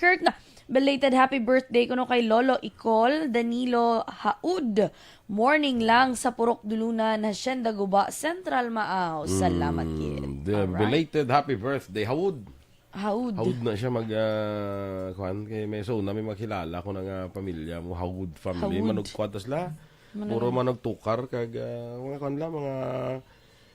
Kurt na belated happy birthday kuno kay Lolo Icol Danilo Haud. Morning lang sa Purok Dulunan, Hacienda Guba, Central Maaw. Salamat kid. Belated happy birthday, Haud. Haud. Haud na siya kuan kay Meso na may makilala ko nga pamilya mo, Haud family. Haud. Manugkwatas la. Puro manugtukar kag mga kuan la, mga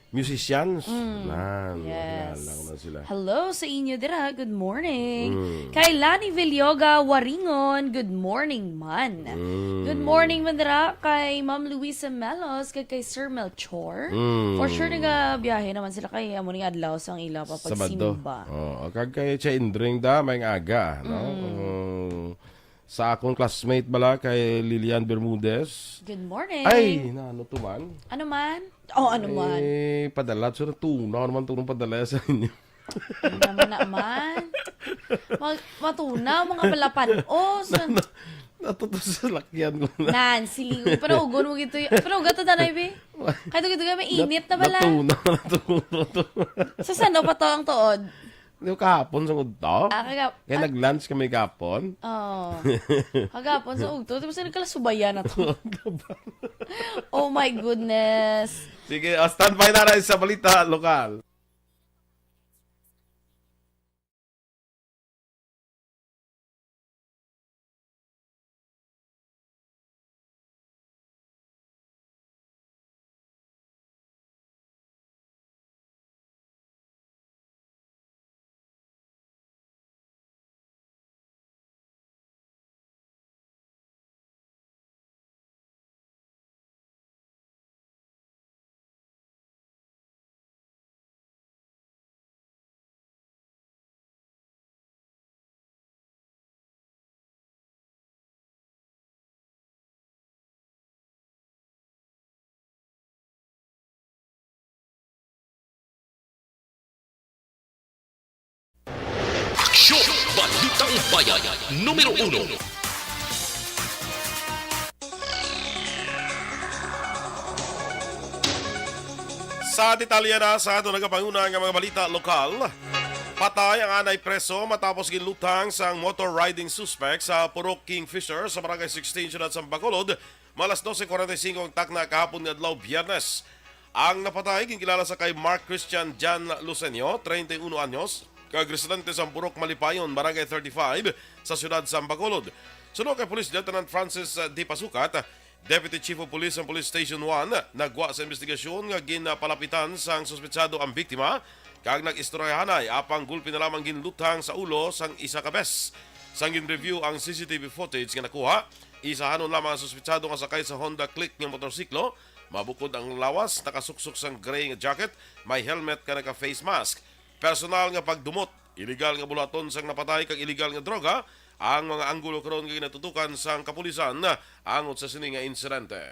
musicians. Yes. Nakilala ko na sila. Hello sa inyo dira. Good morning. Kay Lani Villoga Waringon. Good morning man. Good morning man dira kay Ma'am Luisa Melos kay Sir Melchor. For sure biyahe naman sila kay amo ning adlaw sang ila papagsimba. Oh, kag kay Chaindring da may aga, no? Sa akong classmate bala kay Lilian Bermudez. Good morning. Ay, ano to man? Ano man? Oh, ano man? Padala. So, tunaw naman itong padala sa inyo. Ano naman? Matunaw, mga balapan. Oh, Natuto sa lakyan ko na. Nancy, pero ugon mo gito. Pero gato na na, ibe. Kahit gito may init na bala. Natunaw. Sa sano pa to ang tuod? Di ba kahapon sa ugto? Kaya nag-lunch kami kahapon. Oo. Kagapon sa ugto. Tapos nagkalasubayan na to. Oh my goodness. Sige, standby na rin sa balita lokal. Aksyon! Balitang Bayan, Numero 1. Sa detalye na sa ato nagapanguna ng mga balita lokal, patay ang anay preso matapos ginlutang sang motor riding suspect sa Purok Kingfisher sa Barangay 16 Siyudad sa Bacolod, malas 12:45 ang takna kahapon nga adlaw Biyernes. Ang napatay ginkilala sa kay Mark Christian Jan Lucenio, 31 anyos, kag residente sa Purok Malipayon, Barangay 35 sa Siyudad sa Bacolod. Sunod kay Police Lieutenant Francis D. Pasukat, Deputy Chief of Police ng Police Station 1, nagwa sa investigasyon nga ginapalapitan sang suspetsado ang biktima kag nag-istoryahanay apang gulpi na lamang ginlutang sa ulo sang isa ka bes. Sang gin-review ang CCTV footage nga nakuha, isahanon lamang ang suspetsado nga sakay sa Honda Click nga motorsiklo, mabukod ang lawas, nakasuksok sang gray nga jacket, may helmet ka naka-face mask. Personal nga pagdumot, illegal nga bulaton sang napatay kag illegal nga droga, ang mga anggulo karon nga natutukan sang kapulisan angot sa sini nga insidente.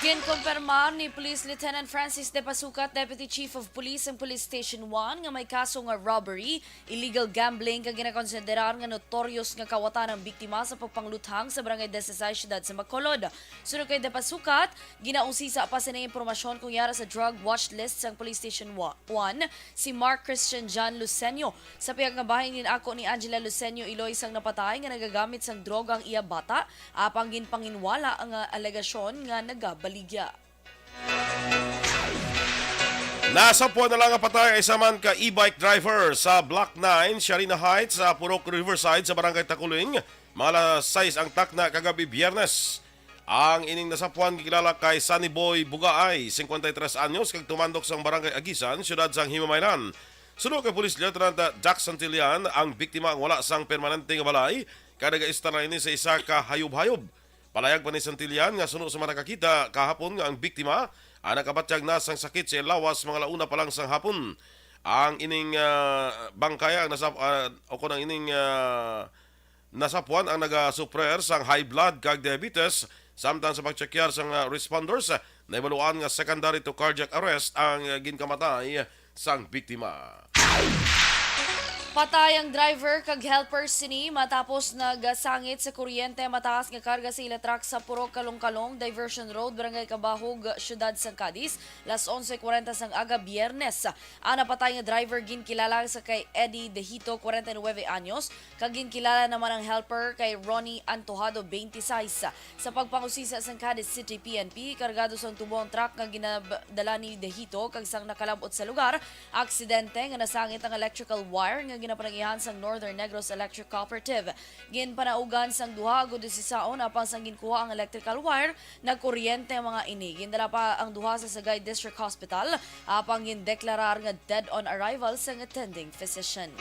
Ginkumpirmar ni Police Lieutenant Francis De Pasukat, Deputy Chief of Police ng Police Station 1 nga may kaso nga robbery, illegal gambling kag ginakonsiderar nga notorious nga kawatan ng biktima sa pagpangluthang sa Barangay 16 Siyudad sa Bacolod. Sunod kay De Pasukat, ginausisa pa sa impormasyon kung yara sa drug watch list sa Police Station 1 si Mark Christian Jan Lucenio. Sa piyag nga bahay ni ako ni Angela Lucenio Iloy sang napatay nga nagagamit sang drogang iya bata, apang ginpanginwala ang alegasyon nga nagabaligya. Nasapuan na lang ang patay ay saman ka e-bike driver sa Block 9, Sharina Heights sa Purok Riverside sa Barangay Takuling. Mga 6 ang takna kagabi Biyernes. Ang ining nasapuan gikilala kay Sunny Boy Bugaay, 53 anyos, kag tumandok sang Barangay Agisan, siyudad sang Himamaylan. Sunod kay Police Lieutenant Jack Santillan, ang biktima ang wala sang permanente nga balay, kada gaista na ini sa isa ka hayub-hayub. Palayag pa ni Santillan nga suno sa manakakita kahapon nga ang biktima ang nakabatyag na sang sakit sa lawas mga launa pa lang sang hapon. Ang ining bangkaya ang nasapuan ang nagasuprer sang high blood kag diabetes samtang sa pagchekyar sang responders naibaluan nga secondary to cardiac arrest ang ginkamatay sang biktima. Patay ang driver kag helper sini matapos nagasangit sa kuryente mataas nga karga sa ila truck sa Purok Kalong-Kalong Diversion Road, Barangay Cabahog, Syudad sang Cadiz, las 11:40 sang aga Biyernes. Ang napatay nga driver ginkilala sa kay Eddie Dehito, 49 anyos, kag ginkilala naman ang helper kay Ronnie Antojado, 26. Sa pagpangusisa sang Cadiz City PNP, kargado sang tubo ang truck nga ginadala ni Dehito kag sang nakalabot sa lugar. Aksidente nga nasangit ang electrical wire nga ginapanangihan sang Northern Negros Electric Cooperative. Ginpanaugan sang duha gud sisaon apang sang ginkuha ang electrical wire nagkuryente ang mga ini. Gindala pa ang duha sa Sagay District Hospital apang gindeklarar nga dead on arrival sang attending physician.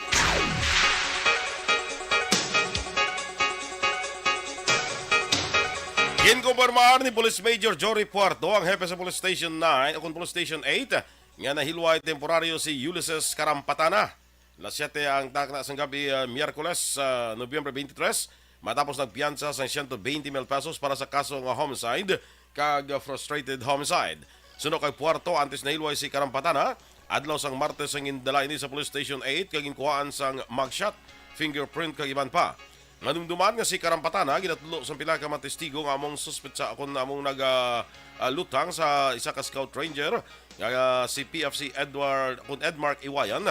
Ginkumpirmar ni Police Major Jory Puerto, ang hepe sa Police Station 9 o Police Station 8, nga nahilway temporaryo si Ulysses Karampatana. Las 7 ang takna sang gabi Miyerkules, Nobyembre 23, matapos nagpiyansa sa 120,000 pesos para sa kaso nga homicide kag frustrated homicide. Suno kay Puerto, antes nahilway si Karampatana, adlaw sang Martes ang indala ini sa Police Station 8 kag inkuhaan sang mugshot, fingerprint kag iban pa. Manumduman nga si Karampatana ginatulo sa pila ka mga testigo nga among suspetsa akon among lutang sa isa ka scout ranger si PFC Edmark Iwayan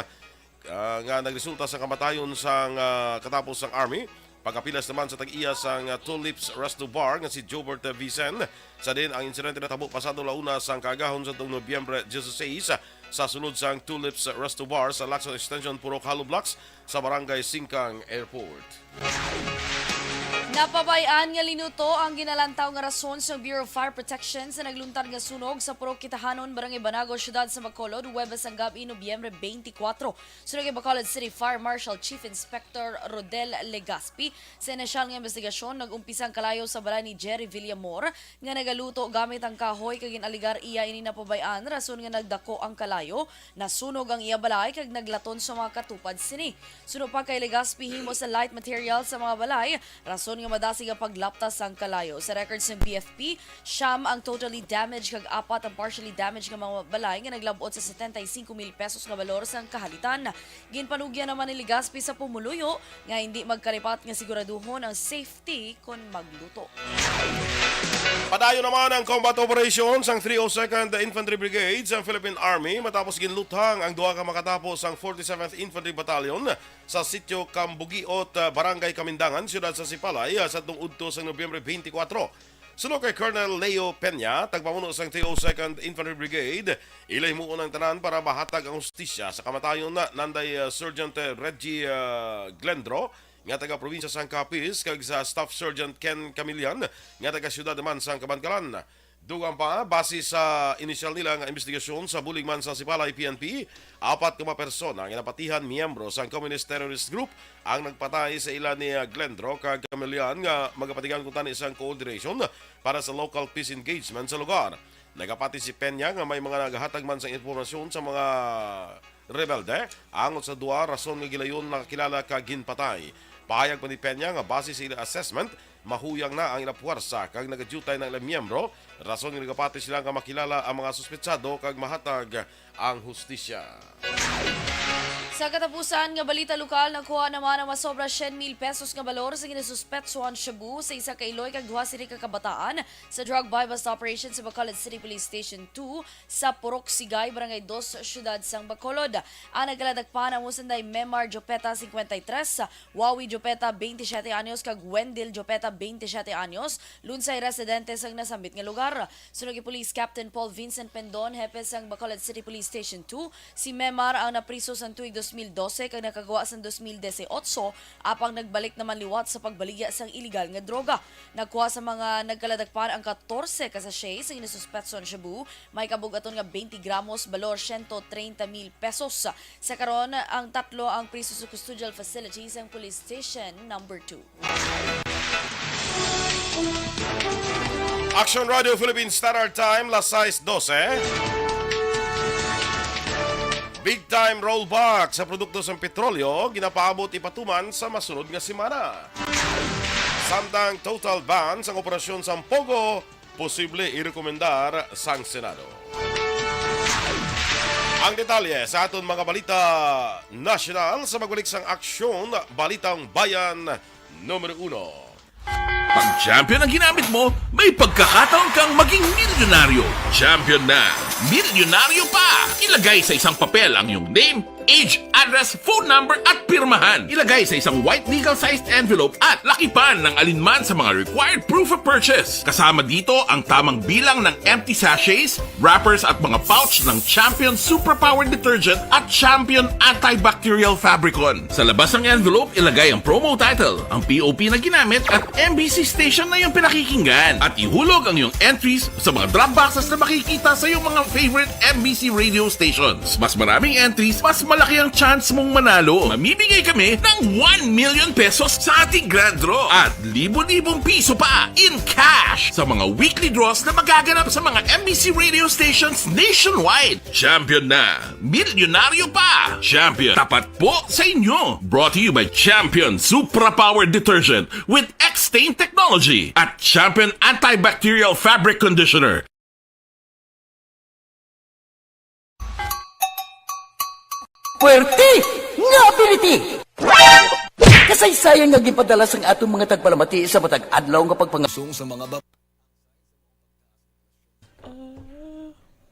nga nagresulta sa kamatayon sang katapos sang army. Pagkapilas naman sa tag-iya sang Tulips Resto Bar nga si Jobert Vicen. Sa din ang insidente natabo pasado launa sang kagahon sa Nobyembre 16 sa sulod sang Tulips Resto Bar sa Lacson Extension Purok Hollow Blocks sa Barangay Singkang Airport. Napabayaan nga linuto ang ginalantaw nga rason sa Bureau of Fire Protection sa nagluntad nga sunog sa Purok Kitahanon, Barangay Banago, Syudad sa Bacolod, Huwebes ang gabi, Nobyembre 24. Sunog kay Bacolod City Fire Marshal Chief Inspector Rodel Legaspi. Sa inisyal nga investigasyon, nag-umpisang kalayo sa balay ni Jerry Villamor nga nagaluto gamit ang kahoy kag ginaligar iya ini napabayaan rason nga nagdako ang kalayo, nasunog ang iya balay kag naglaton sa mga katupad sini. Sunog pa kay Legaspi himo sa light material sa mga balay, rason nga madasi nga paglaptas ang kalayo. Sa records ng BFP, siyam ang totally damaged kag apat ang partially damaged nga mga balay nga naglabot sa 75,000 pesos nga balor sang kahalitan. Ginpanugyan naman ni Legaspi sa pumuluyo nga hindi magkalipat nga siguraduhon ang safety kon magluto. Padayon naman ang combat operations ang 302nd Infantry Brigade sa Philippine Army matapos ginluthang ang duha ka makatapos ang 47th Infantry Battalion sa sitio Cambugiot, Barangay Kamindangan, Siyudad sa Sipalay sa tungudto sa Nobyembre 24. Sunod kay Colonel Leo Peña, tagpamuno sa 302nd Infantry Brigade, ilay mo unang tanan para mahatag ang hustisya sa kamatayon na nanday Sergeant Reggie Glendro, nga taga probinsya sang Capiz, kag sa Staff Sergeant Ken Camillian, nga taga siyudad naman sang Kabangkalan. Dugang pa, base sa inisyal nila nga investigasyon sa buligman sa Sipalay PNP, 4 persona nga napatihan miyembro sa Communist Terrorist Group ang nagpatay sa ila ni Glendro kag Camillian nga magapatigan kung tani isang coordination para sa local peace engagement sa lugar. Nagapati si Peña nga may mga naghatag man sa informasyon sa mga rebelde angon sa duwa rason nga gilayon nakakilala kag ginpatay. Pahayag pa ni Peña nga base sa ilang assessment, mahuyang na ang ilang puwersa kag nagadutay ng ilang miyembro, rason nga nagapati sila nga makilala ang mga suspetsado kag mahatag ang hustisya. Sa katapusan nga balita lokal, nakuha naman ang masobra 100,000 pesos nga balor sa ginasuspetsuhan Shabu sa isa ka Iloy kag duha siri ka kabataan sa drug buy-bust operation sa Bacolod City Police Station 2 sa Purok Sigay, Barangay 2, Syudad sang Bacolod. Ang nagkaladagpan ang musanday Memar Jopeta, 53, Wawi Jopeta, 27 anyos kag Wendell Jopeta, 27 anyos, lunsay residente sang nasambit nga lugar. Sunog kay Police Captain Paul Vincent Pendon, hepe sang Bacolod City Police Station 2, si Memar ang napriso sang tuig 2012 kag nakagawa sa 2018 apang nagbalik naman liwat sa pagbaligya sang iligal nga droga. Nagkuha sa mga nagkaladagpan ang 14 ka sachet sa ginasuspetson Shabu, may kabugaton nga 20 gramos balor 130,000 pesos. Sa karon ang tatlo ang priso sa custodial facilities ang Police Station number 2. Aksyon Radio Philippines Standard Time, las 6:12. Big time rollback sa produkto sa petrolyo, ginapaabot ipatuman sa masunod nga semana. Samtang total ban sa operasyon sa Pogo, posible irekomendar sang Senado. Ang detalye sa aton mga balita national sa magbalik sang aksyon, Balitang Bayan, Numero 1. Pag champion ang ginamit mo, may pagkakataon kang maging milyonaryo. Champion na, milyonaryo pa! Ilagay sa isang papel ang iyong name, age, address, phone number at pirmahan. Ilagay sa isang white legal-sized envelope at lakipan ng alinman sa mga required proof of purchase. Kasama dito ang tamang bilang ng empty sachets, wrappers at mga pouch ng Champion Superpower Detergent at Champion Antibacterial Fabricon. Sa labas ng envelope, ilagay ang promo title, ang POP na ginamit at MBC station na iyong pinakikinggan. At ihulog ang iyong entries sa mga drop boxes na makikita sa iyong mga favorite MBC radio stations. Mas maraming entries, mas malaki ang chance mong manalo. Mamimigay kami ng 1 million pesos sa ating grand draw at libo-libong piso pa in cash sa mga weekly draws na magaganap sa mga MBC radio stations nationwide. Champion na, milyonaryo pa. Champion, tapat po sa inyo. Brought to you by Champion Superpower Detergent with X-Stain Technology at Champion Antibacterial Fabric Conditioner. Puwerte nga ability! Kasaysayan nga gipadala sang atong mga tagpalamati sa matag adlaw nga pagpangasong sa mga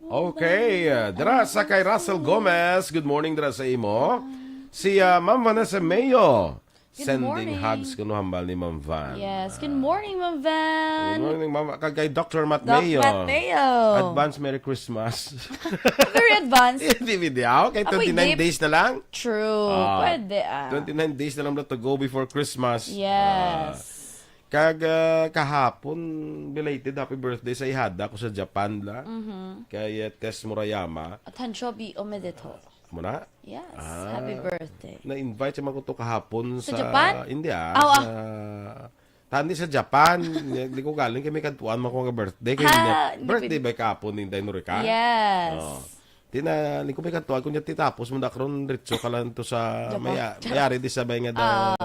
Okay, dira sa kay Russell Gomez. Good morning dira sa imo. Si Ma'am Vanessa Mayo. Good Sending morning. hugs kuno hambal ni Ma'am Van. Yes, good morning, Ma'am Van. Good morning, Ma'am. Kay Dr. Matt Doc Mayo. Matt Mayo. Advance Merry Christmas. Very advanced. Hindi video. Kay 29 Apoy, days na lang. True. Pwede 29 days na lang to go before Christmas. Yes. Kahapon, belated happy birthday sa ihada ko sa Japan la. Kay Tess Murayama. At Hanshobi Omedeto. Muna? Yes. Happy birthday. Na-invite siya ko kahapon Sa Japan? Hindi Ah, Tandi sa Japan. Hindi ko galing kami kantuan mo ko nga birthday. Kaya birthday ba kahapon ni Dainuri ka? Yes. Hindi ko may kantuan. Kung tapos mo na karon ritso ka lang to sa mayari di sabay nga daw.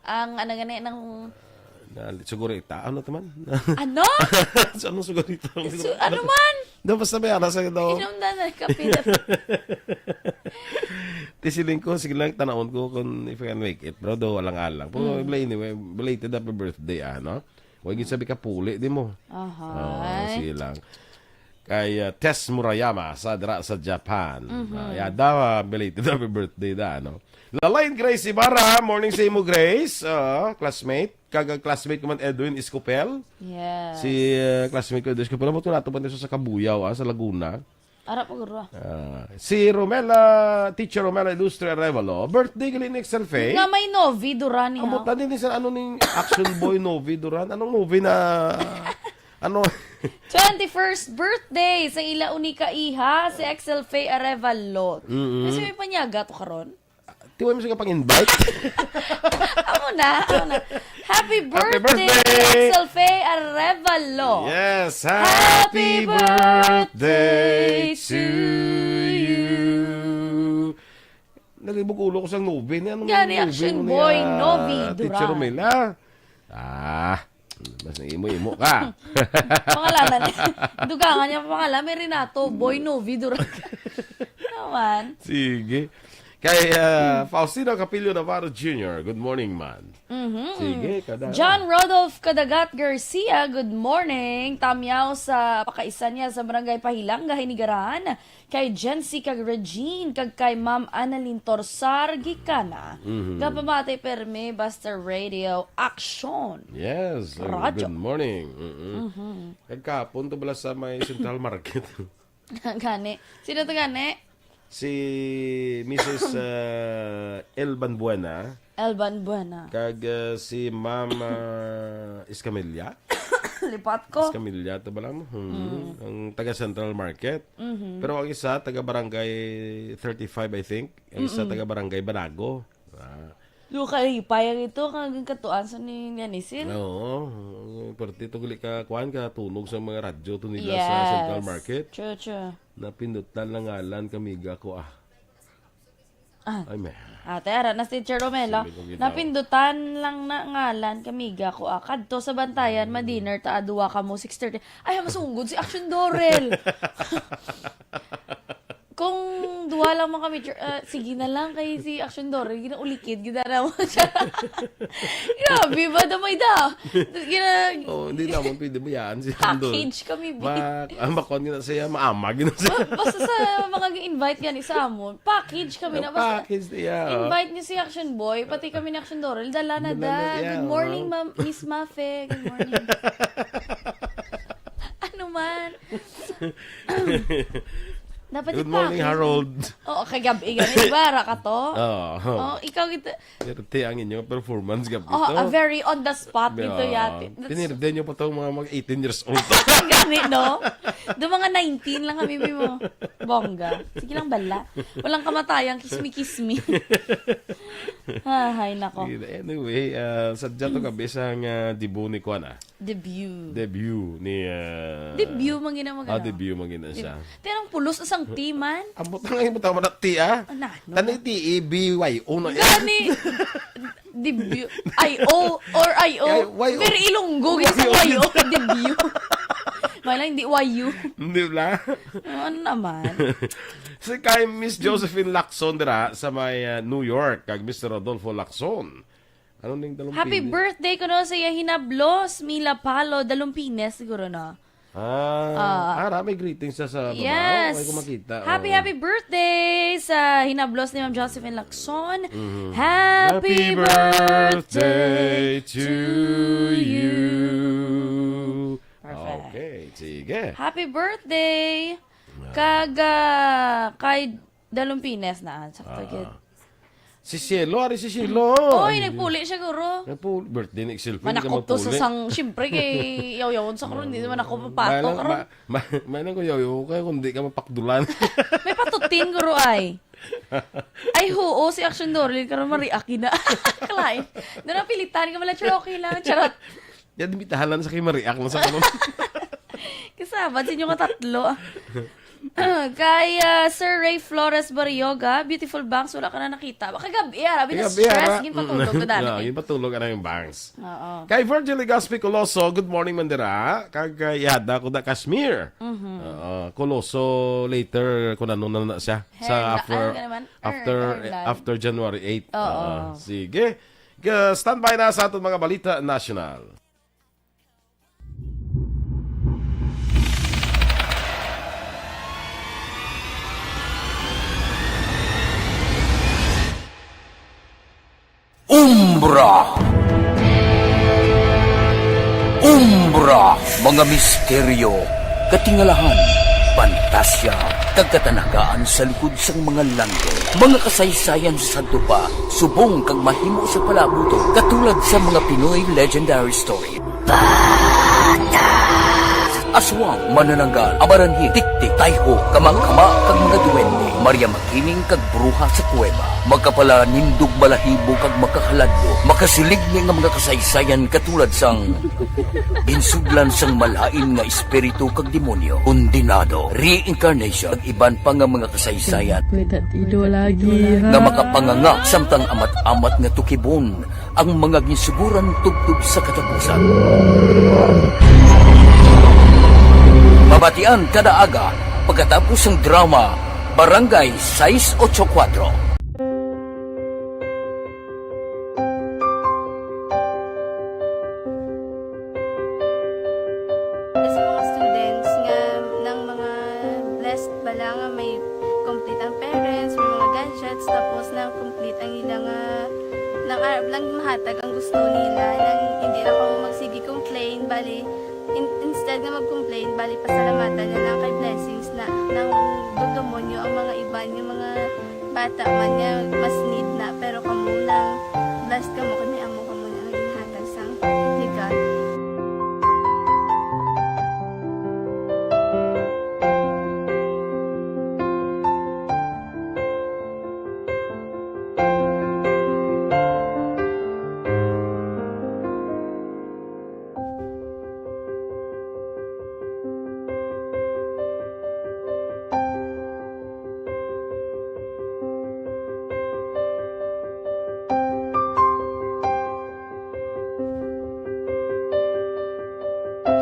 Ang gani ng... Sigurita. Ano naman? Ano? Anong sigurita? Ano man? Daw basta may aras daw. Inumda na kapit. Tisiling ko, sige lang, tanawon ko kung if I can make it. Bro, do walang-alang. Pero anyway, belated happy birthday, ano? Huwag yung sabi ka puli, di mo. Sige lang. Kay Tess Murayama sa Japan. Yada, belated happy birthday da, ano? Lalain Grace Ibarra, morning sa imo Grace. Classmate. Classmate ko man Edwin Escopel. Yes. Si classmate ko Edwin Escopel. Mo nato pa sa Kabuyaw, sa Laguna. Arap ko guro. Si Romela, Teacher Romela Ilustre Arevalo, birthday gali ni Excelfe. Nga may Novi Duran niya. Ang din sa ano ning Action Boy Novi Duran. Anong movie na ano 21st birthday sa ila unika iha si Excel Faye Arevalo. Kasi may panyaga to karon. Tiway mo siya pang-invite. Ako na. Happy birthday, Excel Faye Arevalo. Yes, happy birthday to you. Nalibog ulo ko sa Novi. Anong Yan, Action Boy, Novi Duran. Teacher Romela. Mas imo ka. Pangalanan. Dugangan niya pangalan. May Renato, Boy Novi Duran. Naman. Sige. Kay Faustino Capillo Navarro Jr., good morning, man. Sige, kada. John Rodolph Kadagat Garcia, good morning. Tamyaw sa pakaisan niya sa Barangay Pahilang, Hinigaran. Kay Jency kag Regine, kag kay Ma'am Annalyn Torsar Gikana. Kapamatay perme, basta radio, Aksyon. Yes, Radyo. good morning. Kagkapon to bala sa may Central Market. Gani. Sino to gani? Si Mrs. Elban Buena. Elban Buena. Kag si Ma'am Escamilla. Lipat ko. Escamilla, ito ba lang? Ang taga Central Market. Pero ang isa, taga Barangay 35, I think. Ang isa, taga Barangay Banago. Lukalipay ito kang katuan sa ni Yanisin. Oo. Perti ito gali ka, kuhan ka, tunog sa mga radyo to nila Yes. sa Central Market. True. Napindutan lang ngalan kamiga ko Ay, man. Ate, ara na si Teacher Romela. Sabi ko ginaw. Napindutan lang na ngalan kamiga ko. Kadto sa bantayan, ma-dinner ta aduwa ka mo 6:30. Ay, masungod si Action Dorel. Kung Kamong duha lang man kami. Sige na lang kay si Aksyon Dore. Ginaulikid. Gidara mo siya. Grabe ba? Damay da. Hindi naman pwede mo yan. Si Andol. Package kami, B. Makon gina siya, maamag gina siya. Basta sa mga invite gani sa amon, package kami na. Basta Package niya. invite niyo si Action Boy, pati kami ni Action Dore. Dala na da. yeah, Good morning, Miss Mafe. Good morning. Ano man? Dapat Good morning, i-package. Harold. Oo, kagabi. Ganun, bara ka to? Oo. Ikaw kita. Pirte ang inyong performance gabi Oh, very on the spot dito yati. Pinirde nyo pa itong mga 18 years old. Gani, no? Doon mga 19 lang kami mo. Bongga. Sige lang bala. Walang kamatayang kismi-kismi. Hay, nako. Anyway, sadya to gabi sa debut ni Kwan Debut. Debut ni... Debut, mangina magana. debut magina siya. Tinang pulos asang timan. Ambot na ngayon mo tama na ti, Ano? Tani ti, E-B-Y, uno yan. Gani. Debut. I-O or I-O. Y-O. Pero ilunggo. Gisa Y-O. Debut. Mala, hindi Y-U. Hindi ba? Ano naman? Si kay Miss Josephine Lacson dira sa may New York, kag Mr. Rodolfo Lacson. Ano ning dalawang Happy birthday ko no sa Hinablos, Mila Palo, Dalumpines siguro no. May greetings sa baba. Yes. Okay, kung makita. Happy birthday sa Hinablos ni Ma'am Josephine Lacson. Happy birthday to you. Perfect. Okay, sige. Happy birthday kay Dalumpines na. Sakto gid. Si Cielo, si Cielo. Oy, nagpuli siya guro. Birthday ni Exilfin. Manakop to sa syempre kay yaw-yawon sa karon, hindi naman ako papato karon. May nang kuyaw kaya kung di ka mapakdulan. May patutin guro ay. Ay, oo, si Action Dorlin karon mariaki na. Kalain. Doon ang pilitan ka mala, okay lang. Charot. Yan, bitahalan sa kay mariak na sa kanon. Kasama, sinyo ka tatlo. Kay Sir Ray Flores Barrioga, beautiful banks, wala ka na nakita. Baka gabi, rabi na stress, ginpatulog na dami. Ginpatulog ka na yung banks. Oo. Kay Virgil Legaspi Coloso, good morning Mandira. Kag Yada ko da Kashmir. Coloso later kung ano na siya sa after January 8. Sige. Standby na sa atong mga balita national. Umbra, mga misteryo, katingalahan, pantasya, kagkatanagaan sa likod sang mga langit. Mga kasaysayan sa dupa, subong kag mahimo sa palabuto, katulad sa mga Pinoy legendary story. Aswang, manananggal, abaranhig, tiktik, tayho, kamang-kama, kag mga duwende, Maria Makining kag bruha sa kuweba, magkapala nindog balahibo kag makahaladlo, makasilig ni nga mga kasaysayan katulad sang ginsudlan sang malain nga espiritu kag demonyo, undinado, reincarnation, kag iban pa nga mga kasaysayan nga makapanganga samtang amat-amat nga tukibon ang mga ginsuguran tubtub sa katapusan. Mabatian kada aga pagkatapos ng drama Barangay 684. Sa mga students nga ng mga blessed bala nga may complete ang parents, may mga gadgets, tapos na complete ang ilang lang mahatag ang gusto nila nang hindi na ako magsigi complain bali instead na mag-complain bali pasalamatan na lang kay blessings na nang demonyo ang mga iba yung mga bata man niya mas need na pero kamo lang blessed kamo kami amo kamo na ang ginhatag sang ni God.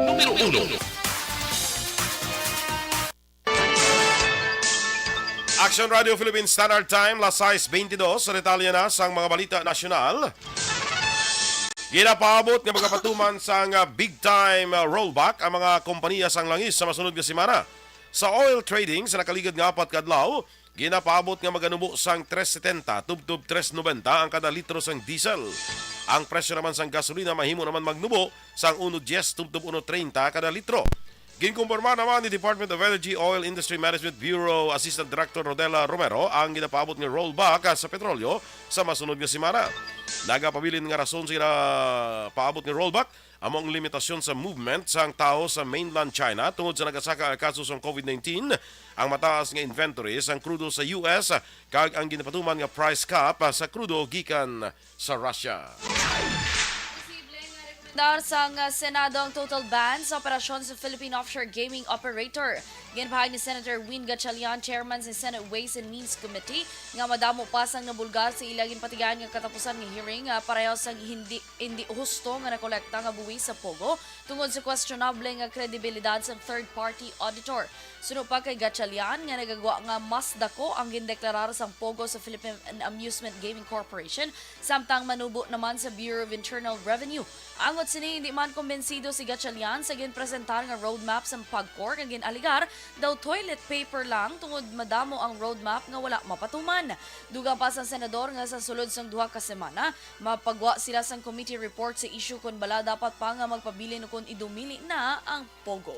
Numero 1. Aksyon Radio Philippine Standard Time, las 6:22 sa detalye na sang mga balita nasyonal. Ginapaabot nga magapatuman sang big time rollback ang mga kompanya sang langis sa masunod nga semana. Sa oil trading sa nakaligid nga 4 kadlaw, ginapaabot nga maganubo sang 3.70 tubtub 3.90 ang kada litro sang diesel. Ang presyo naman sang gasolina mahimo naman magnubo sang 1.10 tubtub 1.30 kada litro. Ginkumpirma naman ni Department of Energy Oil Industry Management Bureau Assistant Director Rodela Romero ang ginapaabot nga rollback sa petrolyo sa masunod nga semana. Nagapabilin nga rason sila paabot nga rollback among limitasyon sa movement sang tao sa mainland China tungod sa nagasaka nga kaso sa COVID-19, ang mataas nga inventory sang crudo sa US kag ang ginapatuman nga price cap sa crudo gikan sa Russia. Dar sang Senado ang total ban sa operasyon sa Philippine Offshore Gaming Operator. Ginpahag ni Senator Win Gatchalian, chairman sa Senate Ways and Means Committee, nga madamo pa sang nabulgar sa ilagin patigaan nga katapusan nga hearing pareho sang hindi husto nga nakolekta nga buwis sa Pogo tungod sa questionable nga kredibilidad sa third-party auditor. Sunod pa kay Gatchalian nga nagagawa nga mas dako ang gindeklarar sang Pogo sa Philippine Amusement Gaming Corporation samtang manubo naman sa Bureau of Internal Revenue. Angot sini hindi man kumbensido si Gatchalian sa ginpresentar nga roadmap sa pagkor nga ginaligar daw toilet paper lang tungod madamo ang roadmap nga wala mapatuman. Duga pa sa senador nga sa sulod sang duha ka semana mapagwa sila sang committee report sa issue kun bala dapat pa nga magpabilin kun idumili na ang Pogo.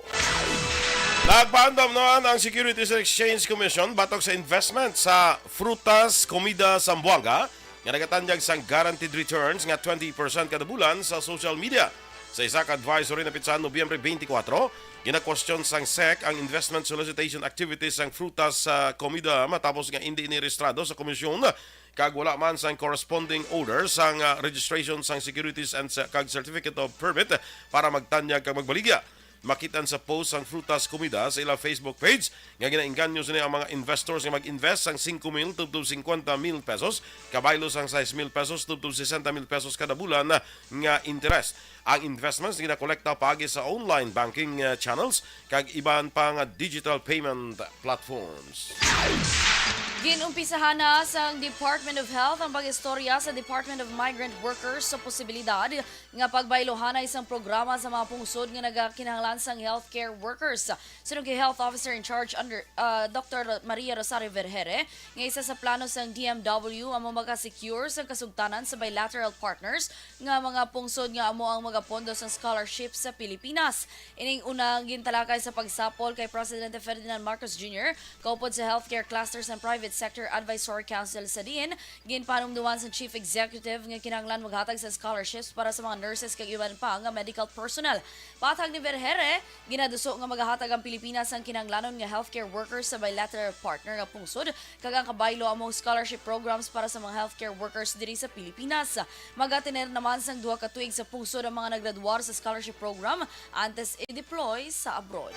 Nagpaandam naman ang Securities and Exchange Commission batok sa investment sa frutas, komida, sambuanga nga nagatanyag sang guaranteed returns nga 20% kada bulan sa social media. Sa isa ka advisory na pitsa Nobyembre 24, gina-question sang SEC ang investment solicitation activities sang frutas sa komida matapos nga hindi inirestrado sa komisyon kag wala man sang corresponding order sang registration sang securities and kag certificate of permit para magtanyag kag magbaligya. Makitan sa post ang frutas komida sa ilang Facebook page nga ginainganyo sa ang mga investors nga mag-invest sang 5,000 tubtub 50,000 pesos kabaylo sang 6,000 pesos tubtub 60,000 pesos kada bulan nga interest. Ang investments ginakolekta paagi sa online banking channels kag iban pa nga digital payment platforms. Ginumpisahan na sa Department of Health ang pag-istorya sa Department of Migrant Workers sa posibilidad nga pagbaylohan na isang programa sa mga pungsod nga nagakinahanglan sang healthcare workers. Sunod kay Health Officer in Charge under Dr. Maria Rosario Vergere, nga isa sa plano sang DMW ang maka-secure sa kasugtanan sa bilateral partners nga mga pungsod nga amo ang magapondo sa scholarship sa Pilipinas. Ining unang gintalakay sa pagsapol kay Presidente Ferdinand Marcos Jr. kaupod sa healthcare clusters and Private Sector Advisory Council sa DIN, ginpanumduman sa Chief Executive nga kinahanglan maghatag sa scholarships para sa mga nurses kag iban pa nga medical personnel. Patag ni Vergere, ginaduso nga maghatag ang Pilipinas ang kinahanglanon nga healthcare workers sa bilateral partner nga pungsod kag ang kabaylo among scholarship programs para sa mga healthcare workers diri sa Pilipinas. Magatiner naman sang duha ka tuig sa pungsod ang mga naggraduar sa scholarship program antes i-deploy sa abroad.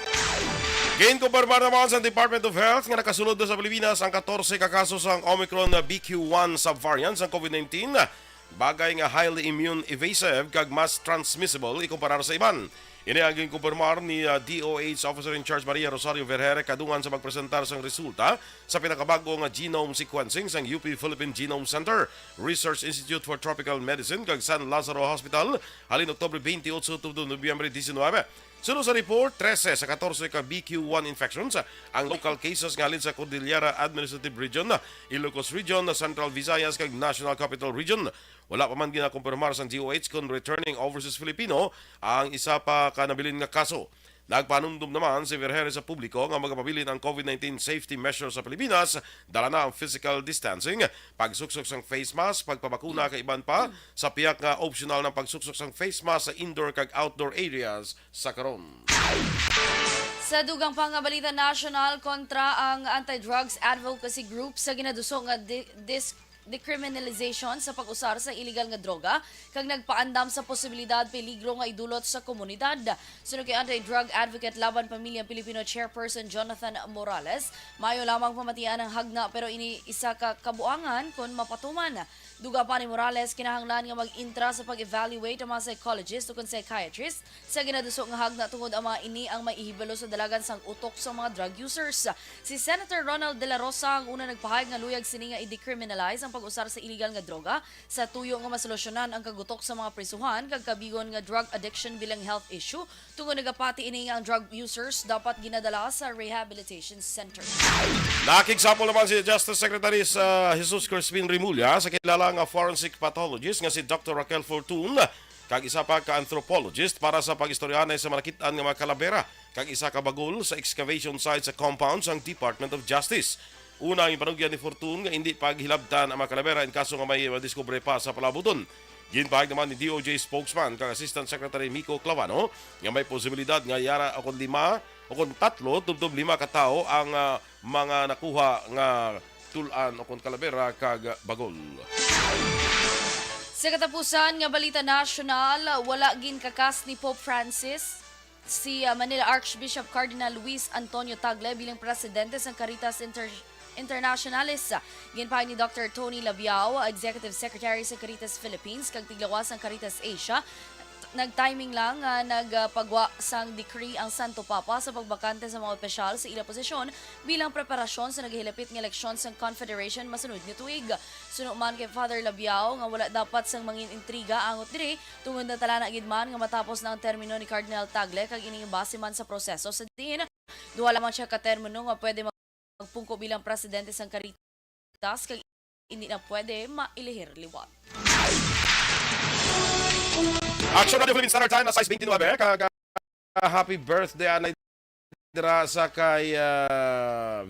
Ginkumpirma naman sa Department of Health nga nakasulod sa Pilipinas ang 14 ka kaso sa Omicron BQ1 subvariant sa COVID-19. Bagay nga highly immune evasive kag mas transmissible ikumparar sa iban. Ini ang ginkumpirmar ni DOH Officer in Charge Maria Rosario Vergere kadungan sa magpresentar sang resulta sa pinakabago nga genome sequencing sang UP Philippine Genome Center, Research Institute for Tropical Medicine kag San Lazaro Hospital halin Oktubre 28 to Nobyembre 19. Sunod sa report, 13 sa 14 ka BQ1 infections ang local cases ngalin sa Cordillera Administrative Region, Ilocos Region, Central Visayas kag National Capital Region. Wala pa man ginakumpirmar sa DOH kung returning overseas Filipino ang isa pa kanabilin nga kaso. Nagpanumdum naman si Vergere sa publiko nga magpabilin ang COVID-19 safety measures sa Pilipinas, dala na ang physical distancing, pagsuksok sang face mask, pagpabakuna kay iban pa, sa piyak nga optional ng pagsuksok sang face mask sa indoor kag outdoor areas sa karon. Sa dugang pang balita national kontra ang anti-drugs advocacy group sa ginaduso nga decriminalization sa pag-usar sa illegal nga droga kag nagpaandam sa posibilidad peligro nga idulot sa komunidad. Sunod kay anti-drug advocate laban pamilyang Pilipino chairperson Jonathan Morales, mayo lamang pamatian ang hagna pero ini isa ka kabuangan kon mapatuman. Duga pa ni Morales, kinahanglan nga mag-intra sa pag-evaluate ang mga psychologist o psychiatrist sa ginadusok nga hagna tungod ang mga ini ang may ihibalo sa dalagan sang utok sa mga drug users. Si Senator Ronald De La Rosa ang una nagpahayag nga luyag sini nga i-decriminalize ang pag-usar sa illegal nga droga sa tuyo nga masolusyonan ang kagutok sa mga prisuhan kag kabigon nga drug addiction bilang health issue tungod nagapati ini nga ang drug users dapat ginadala sa rehabilitation center. Nakiksapol naman si Justice Secretary sa Jesus Crispin Rimulya sa kilala nga forensic pathologist nga si Dr. Raquel Fortun kag isa pa ka anthropologist para sa pag-istoryanay sa manakitaan nga mga kalabera kag isa ka bagol sa excavation site sa compound sang Department of Justice. Una ang ipanugyan ni Fortun nga hindi paghilabtan ang mga kalabera in kaso nga may madiskubre pa sa palabuton. Ginpahag naman ni DOJ spokesman kang Assistant Secretary Miko Clavano nga may posibilidad nga yara o kung tatlo tubtob 5 ka tawo ang mga nakuha nga tulan o kung kalabera kag bagol. Sa katapusan nga balita national, wala gin kakas ni Pope Francis si Manila Archbishop Cardinal Luis Antonio Tagle bilang presidente sa Caritas Internationalis. Ginpahag ni Dr. Tony Labiao, Executive Secretary sa Caritas Philippines kag tiglawas ng Caritas Asia. Nag-timing lang nagpagwa sang decree ang Santo Papa sa pagbakante sa mga opisyal sa ilang posisyon bilang preparasyon sa naghilapit ng eleksyon sa Confederation masunod nga tuig. Suno man kay Father Labiao nga wala dapat sang mangin intriga angot diri tungod na tala na gid man nga matapos na ang termino ni Cardinal Tagle kag ining base man sa proseso sa diin. Duha lamang siya ka termino nga pwede magpungko bilang presidente sang Caritas kag hindi na pwede mailihir liwat. Aksyon Radio Philippine Standard Time na size 29 kag happy birthday anay dira sa kay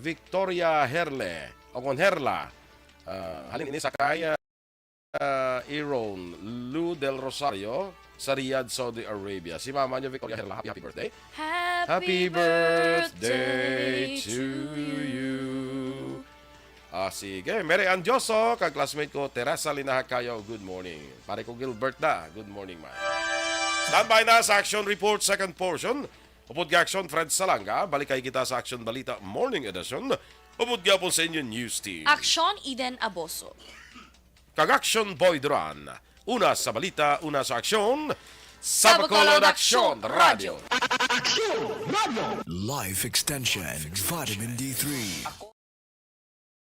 Victoria Herle o kon Herla. Halin ini sa kay Iron Lu del Rosario sa Riyadh, Saudi Arabia. Si mama niyo Victoria Herla, happy birthday. Happy birthday to you. Sige, Mary Andioso, kag classmate ko Teresa Linaha kayo, good morning. Pare ko Gilbert da, good morning man. Standby na sa Action Report second portion. Upod ka Action Fred Salanga, balikay kita sa Action Balita Morning Edition. Upod ka po sa inyo news team. Aksyon Eden Aboso. Kag Action Boy Duran. Una sa balita, una sa aksyon. Sa Bacolod Action Radio. Life Extension, Vitamin D3.